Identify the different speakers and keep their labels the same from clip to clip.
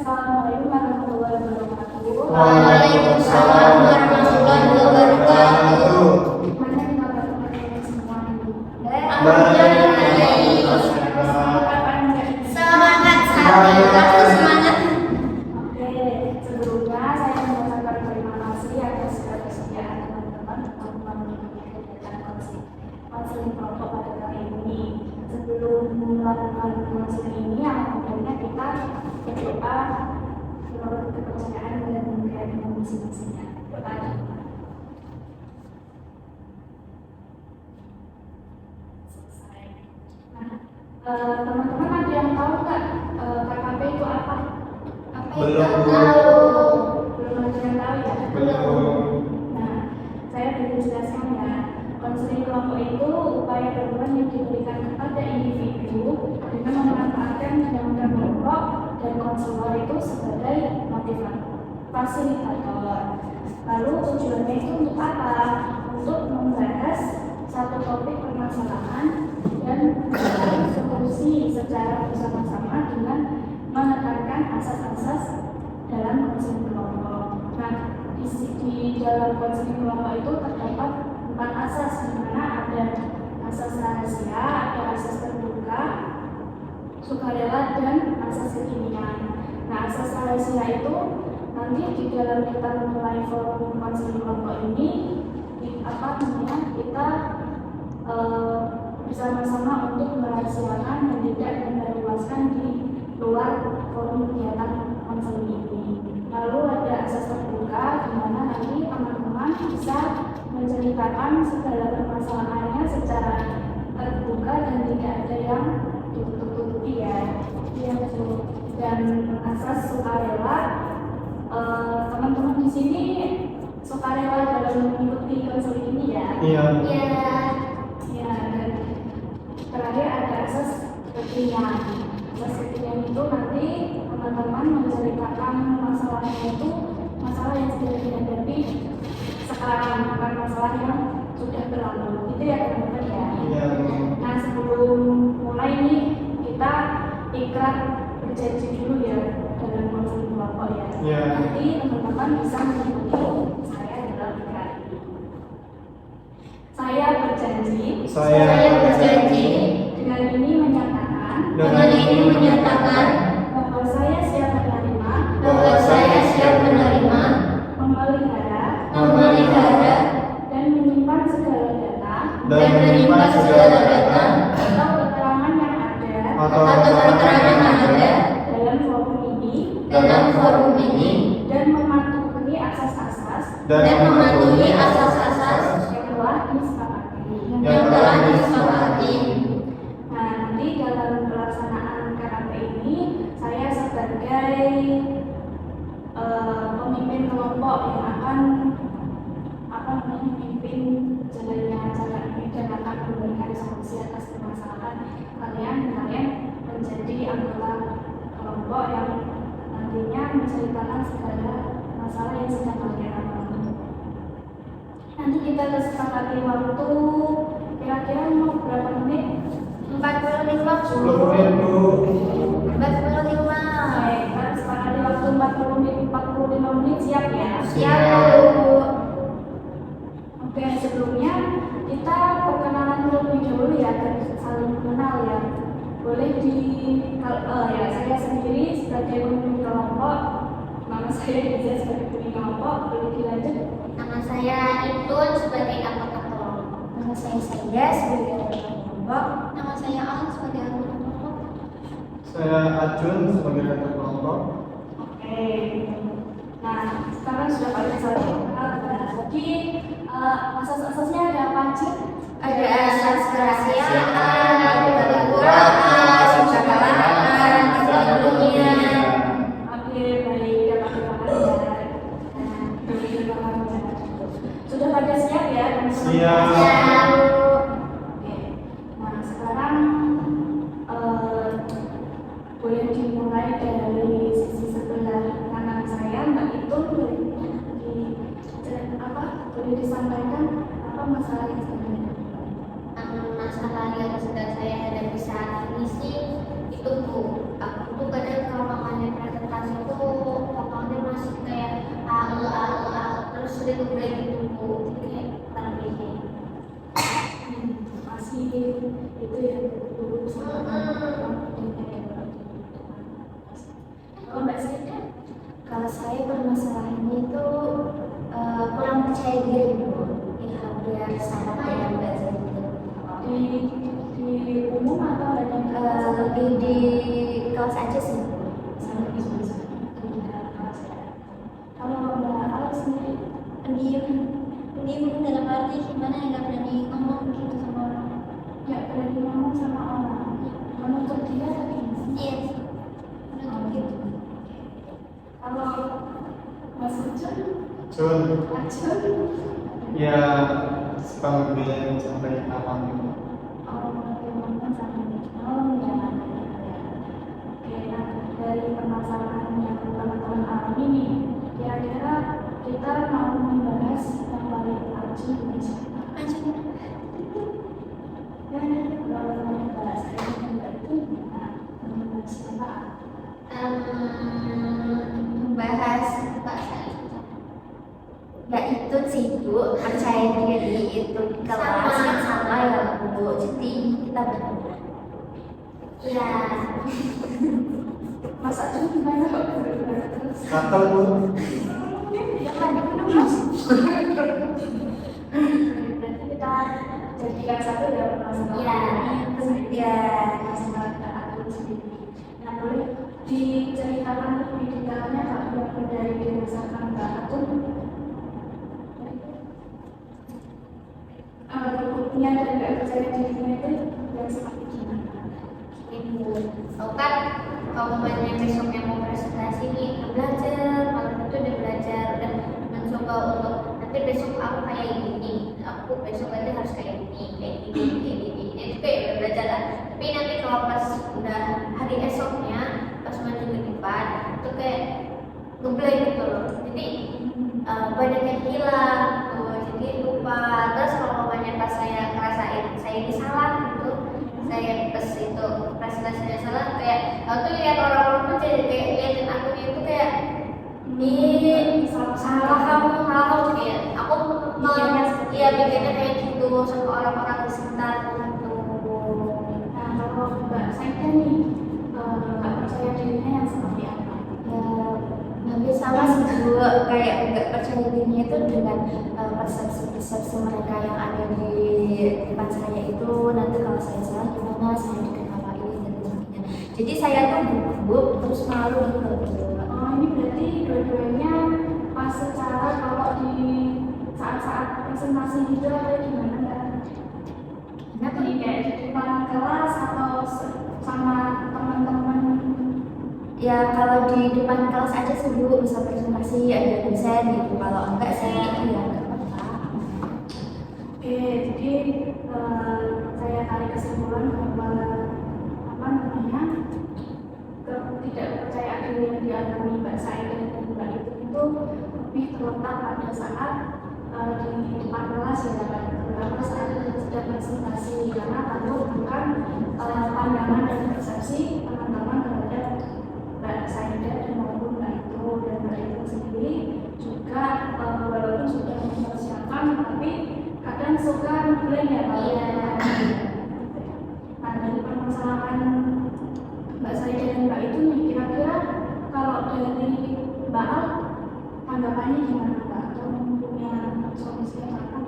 Speaker 1: Assalamualaikum warahmatullahi wabarakatuh.
Speaker 2: Waalaikumsalam warahmatullahi wabarakatuh.
Speaker 1: Gimana nih kabar semua ini?
Speaker 2: Semangat sekali, aku semangat.
Speaker 1: Oke, sebelumnya saya mengucapkan terima kasih atas kesediaan teman-teman untuk mengikuti kegiatan konseling kelompok pada kali ini. Sebelum melakukan konseling ini, alhamdulillah kita berdoa menurut kepercayaan dan keyakinan masing-masingnya. Doa. Selesai. Nah, teman-teman ada yang tahu nggak KKP itu apa?
Speaker 2: Belum
Speaker 1: Belum ada yang tahu ya? Nah, saya boleh jelaskan ya. Konseling kelompok itu upaya bantuan yang diberikan kepada individu dengan memanfaatkan dinamika kelompok dan konselor itu sebagai fasilitator. Lalu tujuannya itu untuk apa? Untuk membahas satu topik permasalahan dan mencari solusi secara bersama-sama dengan menekankan asas-asas dalam konseling kelompok. Nah, di dalam konseling kelompok itu terdapat 4 asas, di mana ada asas rahasia, ada asas terbuka, sukarela, dan asas kekinian. Nah, asas rahasia itu nanti di dalam kita memulai forum konseling kelompok ini, kita bersama-sama untuk merahasiakan dan tidak menyebarluaskan di luar forum kegiatan konseling ini. Lalu ada asas terbuka, di mana nanti teman-teman bisa menceritakan segala permasalahannya secara terbuka dan tidak ada yang ditutup-tutupi ya. Dan asas sukarela, teman-teman di sini sukarela dalam mengikuti konseling ini ya.
Speaker 2: Iya.
Speaker 1: Ya, dan terakhir ada asas kekinian. Asas kekinian itu nanti teman-teman menceritakan masalahnya itu masalah yang sedang dihadapi sekarang, bukan masalah yang sudah berlalu. Itu ya teman-teman ya.
Speaker 2: Iya.
Speaker 1: Nah, sebelum mulai nih kita ikrar berjanji dulu ya dalam konseling kelompok ya.
Speaker 2: Iya.
Speaker 1: Nanti teman-teman bisa mengikuti saya dalam ikrar ini. Saya berjanji dengan ini menyatakan bahwa saya siap menerima, memelihara dan menyimpan segala data atau keterangan yang ada dalam forum ini dan mematuhi asas-asas yang telah disepakati. Nah, nanti dalam pelaksanaan KKP ini saya sebagai pemimpin kelompok yang akan memimpin jalannya acara ini dan akan memberikan solusi atas permasalahan kalian menjadi anggota kelompok yang nantinya menceritakan segala masalah yang sedang kalian alami. Nanti kita kesepakati waktu kira-kira mau berapa menit?
Speaker 2: 10 menit Bu.
Speaker 1: Baik, kita sepakati waktu 45 menit, siap ya? Oke, sebelumnya kita perkenalan terlebih dahulu ya, dan saling mengenal ya. Boleh saya sendiri sebagai pemimpin kelompok, nama saya Diza sebagai pemimpin kelompok, boleh dilanjut?
Speaker 2: Nama saya Itun sebagai anggota kelompok.
Speaker 1: Nama saya Saida sebagai anggota kelompok.
Speaker 2: Nama saya Al sebagai anggota kelompok.
Speaker 3: Saya Ajun sebagai anggota kelompok.
Speaker 1: Oke. Nah, sekarang sudah pada saat kenal. Jadi asas-asasnya ada apa aja?
Speaker 2: Ada asas kerahasiaan, keterbukaan, sukarela, kekinian.
Speaker 1: Oke, baik, dapat dipahami ya. Sudah pada siap ya?
Speaker 3: Siap.
Speaker 1: Oke. Nah, sekarang boleh dimulai dari sisi sebelah kanan saya, Mbak Itu boleh disampaikan apa masalah yang sedang
Speaker 2: Masalah yang sedang saya hadapi saat ini sih itu Bu, aku tuh kadang kalau namanya presentasi itu
Speaker 1: itu ya dulu sama kalau Mbak Saida.
Speaker 2: Kalau saya permasalahannya itu kurang percaya diri Bu. Ya hampir sama kayak Mbak Zaida.
Speaker 1: Di umum atau ada
Speaker 2: Lebih di kelas aja sih.
Speaker 1: sama di kelas ya. Kalau Mbak Al sendiri
Speaker 2: Pendiam dalam arti gimana nggak berani ngomong gitu sama orang.
Speaker 1: nggak berani ngomong sama orang, menutup diri atau gimana?
Speaker 2: Iya. Menutup gitu.
Speaker 1: Kalau Mas Ucun,
Speaker 3: Ya suka ngambil sampai awam gitu.
Speaker 1: ngomong sama ya. Oke, nah dari permasalahan yang teman-teman alami nih, kira-kira kita mau membahas yang paling urgent di siapa? Kalau membahas ini itu membahas siapa?
Speaker 2: Membahas Pak nggak itu sih Bu, percaya diri itu di kelas yang sama ya Bu, jadi kita berdua. Ya,
Speaker 1: Mas Acun gimana kok terus?
Speaker 3: Gatel Bu.
Speaker 1: Ya kan, Mas. Berarti kita jadikan satu ya permasalahan.
Speaker 2: ya.
Speaker 1: Masalah Acun sendiri. Nah, boleh diceritakan lebih detailnya Kak, yang dari dirasakan Kak Acun. Bentuknya dan nggak percaya dirinya itu yang seperti gimana?
Speaker 2: Ibu, tahu kan kalau mamanya besoknya mau presentasi nih, belajar, malam itu udah belajar dan mencoba untuk nanti besok aku kayak gini, aku besok aja harus kayak gini, itu kayak udah belajar lah. Tapi nanti kalau pas udah hari esoknya, pas maju ke depan, itu kayak ngeblank gitu loh. Jadi badannya hilang, jadi lupa. Terus kalau mamanya pas saya ngerasain saya ini salah gitu, saya pas itu presentasinya salah, kayak aku tuh lihat orang-orang tuh jadi kayak liatin aku itu kayak ini salah kamu kayak aku iya bikinnya kayak gitu sama orang-orang di sekitar gitu.
Speaker 1: Nah, kalau Mbak Saida nih, nggak percaya dirinya yang seperti apa?
Speaker 2: Ya hampir sama sih Bu, kayak nggak percaya dirinya itu dengan persepsi mereka yang ada di depan saya itu, nanti kalau saya salah gimana, saya diketawain dan sebagainya. Jadi saya tuh gugup terus malu gitu.
Speaker 1: Oh, ini berarti dua-duanya pas secara kalau di saat-saat presentasi gitu atau gimana kan? Nanti kayak di depan kelas atau sama teman-teman?
Speaker 2: Ya kalau di depan kelas aja sih Bu, bisa presentasi ada dosen gitu. Kalau enggak sih ya enggak apa-apa.
Speaker 1: Oke, jadi saya tarik kesimpulan bahwa apa namanya ketidakpercayaan diri yang dialami Mbak Saida dan Mbak itu lebih terletak pada saat di depan kelas ya kan, terutama saat sedang presentasi karena tentu bukan pandangan dan persepsi teman-teman terhadap Mbak Saida dan maupun Mbak itu dan Mbak itu sendiri juga walaupun sudah mempersiapkan tapi kadang suka ngeblank ya kalau nah dari permasalahan Mbak Saida dan Mbak itu nih kira-kira kalau dari Mbak Al tanggapannya gimana Mbak atau punya solusi apa?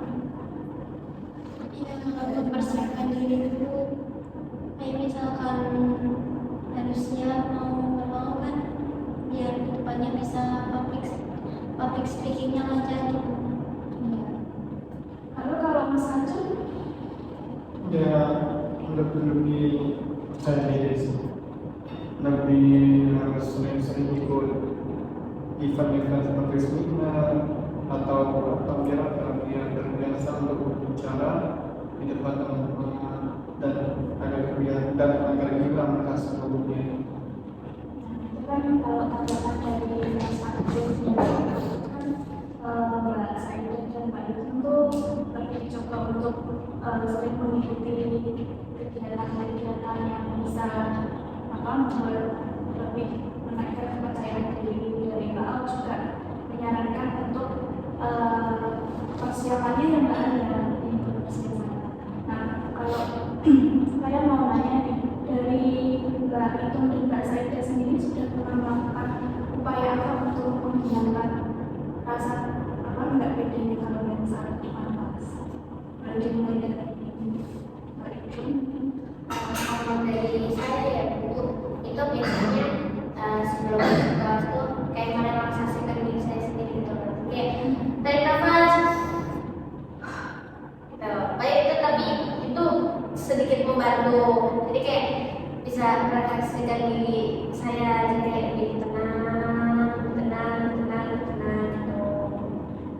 Speaker 2: Ya kalau mempersiapkan diri dulu, kayak misalkan harusnya mau kan biar depannya bisa public speakingnya lancar gitu.
Speaker 1: Lalu kalau Mas Acun
Speaker 3: Ya lebih percaya diri sih. Lebih harus sering-sering ikut event-event seperti seminar atau dia terbiasa untuk berbicara di depan teman-teman dan agar juga mereka sebelumnya.
Speaker 1: itu kan kalau tanggapan dari Mas Acun kan Mbak Saida dan Mbak itu lebih coba untuk sering mengikuti kegiatan-kegiatan yang bisa membuat lebih menaikkan kepercayaan diri dari Mbak Al juga menyarankan untuk persiapannya yang Mbak Al ya untuk persiapan. Nah kalau saya
Speaker 2: Terus tuh kayak merelaksasikan diri saya sendiri gitu. Kayak tarik nafas gitu. Kayak itu tapi itu sedikit membantu. Jadi kayak bisa merelaksasikan diri saya, jadi kayak lebih tenang gitu.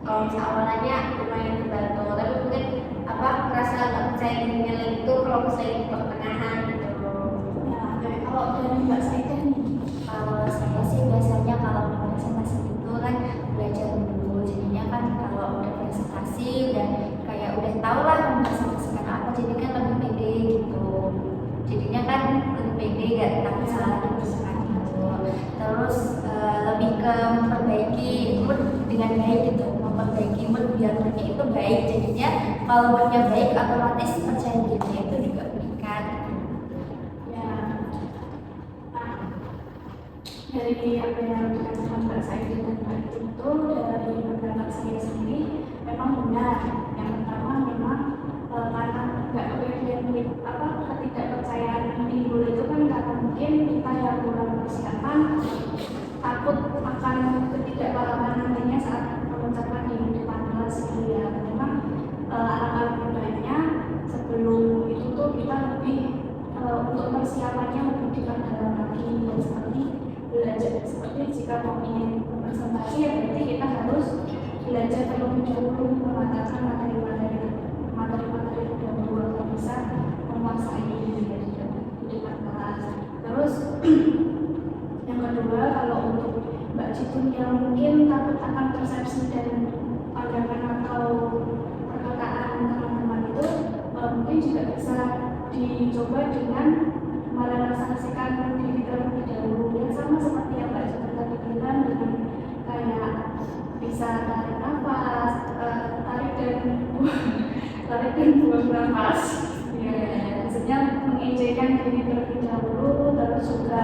Speaker 2: Kalau awalnya lumayan membantu, tapi mungkin merasa nggak percaya dirinya lagi itu kalau saya di pertengahan gitu.
Speaker 1: Ya, kalau dari Mbak Saida nih,
Speaker 4: Kalau saya sih biasanya kalau udah presentasi itu kan belajar dulu, jadinya kan kalau udah presentasi udah tau lah mempresentasikan apa, jadi kan lebih pede gitu, jadinya kan lebih pede gak takut salah dipresentasikan gitu. Terus lebih ke memperbaiki mood dengan baik gitu, memperbaiki mood biar moodnya itu baik, jadinya kalau moodnya baik otomatis percaya dirinya itu juga meningkat.
Speaker 1: ya, dari apa yang dikatakan Mbak Saida dan Mbak itu, dari pendapat saya sendiri memang benar. Yang pertama memang karena nggak ketidakpercayaan yang timbul itu kan karena mungkin kita yang kurang persiapan, takut akan ketidakpahaman nantinya saat mengucapkan di depan kelas gitu ya. Memang alangkah baiknya sebelum itu tuh kita lebih untuk persiapannya lebih diperdalam lagi, dan seperti belajar seperti jika mau ingin presentasi ya berarti kita harus belajar terlebih dahulu mematakan materi dahulu agar bisa menguasai di depan kelas. Terus yang kedua, kalau untuk Mbak Citun yang mungkin takut akan persepsi dan pandangan atau perkataan teman-teman itu, mungkin juga bisa dicoba dengan merelaksasikan diri terlebih dahulu, yang sama seperti yang Mbak Citun tadi bilang, dengan kayak bisa tarik nafas, tarik dan buang nafas. Ya, maksudnya mengenjoykan diri terlebih dahulu, terus juga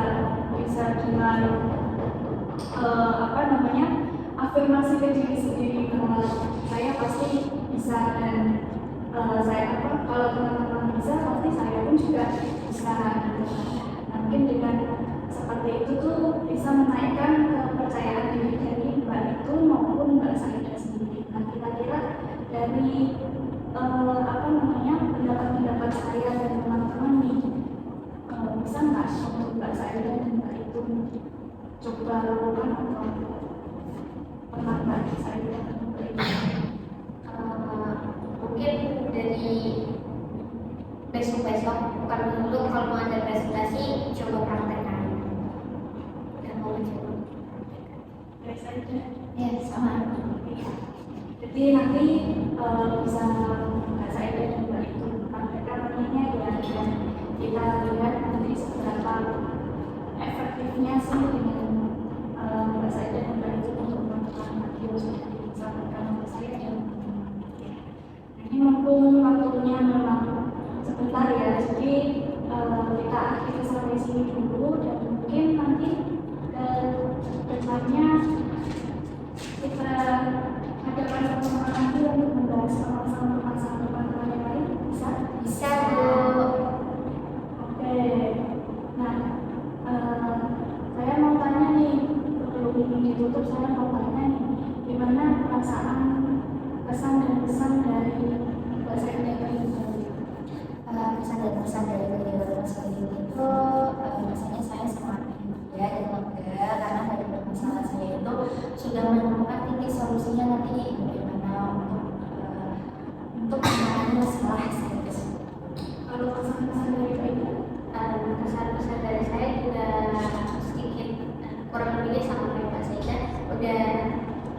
Speaker 1: bisa dengan afirmasi ke diri sendiri bahwa saya pasti bisa, dan kalau teman-teman bisa pasti saya pun juga bisa gitu. Nah, mungkin dengan seperti itu tuh bisa menaikkan kepercayaan diri dari Mbak itu maupun Mbak Saida sendiri. Nah, kira-kira dari pendapat saya dan teman-teman nih, bisa nggak untuk Mbak Saida dan Mbak itu coba lakukan atau pernah Mbak Saida dan Mbak itu?
Speaker 2: Mungkin dari besok-besok bukan dulu kalau mau ada presentasi coba praktekkan dan mau coba
Speaker 1: Mbak Saida?
Speaker 4: Ya sama.
Speaker 1: Jadi nanti bisa Mbak Saida dan Mbak itu praktekkan nantinya ya, dan kita lihat nanti seberapa efektifnya sih dengan Mbak Saida dan Mbak itu untuk melakukan video seperti yang disampaikan oleh saya dan ini mumpung waktunya memang sebentar ya, jadi kita akhiri sampai sini dulu, dan mungkin nanti ke depannya kita ada pertemuan lagi untuk membahas sama-sama teman-teman yang lain. Bisa Bu. Oke. Nah, saya mau tanya nih, sebelum ini ditutup saya mau tanya nih, gimana perasaan kesan dan pesan dari Mbak Saida tadi?
Speaker 4: Pesan dan pesan dari kegiatan seperti itu, rasanya saya sangat bahagia dan lega karena dari permasalahan saya itu sudah menemukan titik solusinya nanti bagaimana untuk menangani masalah saya tersebut.
Speaker 1: Kalau pesan-pesan dari Mbak Ida?
Speaker 2: Pesan-pesan dari saya juga sedikit kurang lebihnya sama kayak Mbak Saida, udah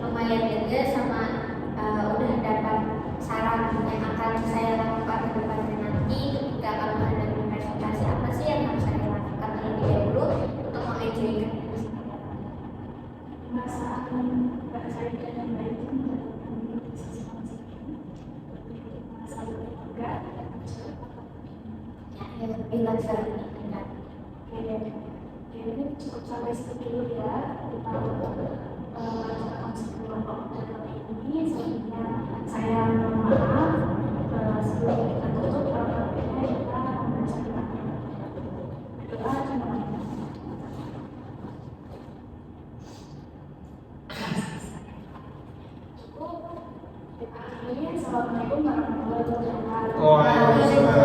Speaker 2: lumayan lega sama udah dapat saran yang akan saya lakukan ke depannya nanti ketika akan menghadapi presentasi, apa sih yang harus saya lakukan terlebih dahulu untuk mengejoykan diri sendiri.
Speaker 1: Perasaan Mbak Saida dan Mbak Ida mendapatkan sisi masing-masing, masalah keluarga,
Speaker 4: Ya lebih lancar dengan
Speaker 1: Oke, ini cukup sampai situ dulu ya. Kita sebelum kali ini, sebenarnya saya mohon maaf sebelum kita tutup, rapatnya kita membacakan doa. Akhirnya, assalamualaikum warahmatullahi wabarakatuh.
Speaker 3: Waalaikumsalam.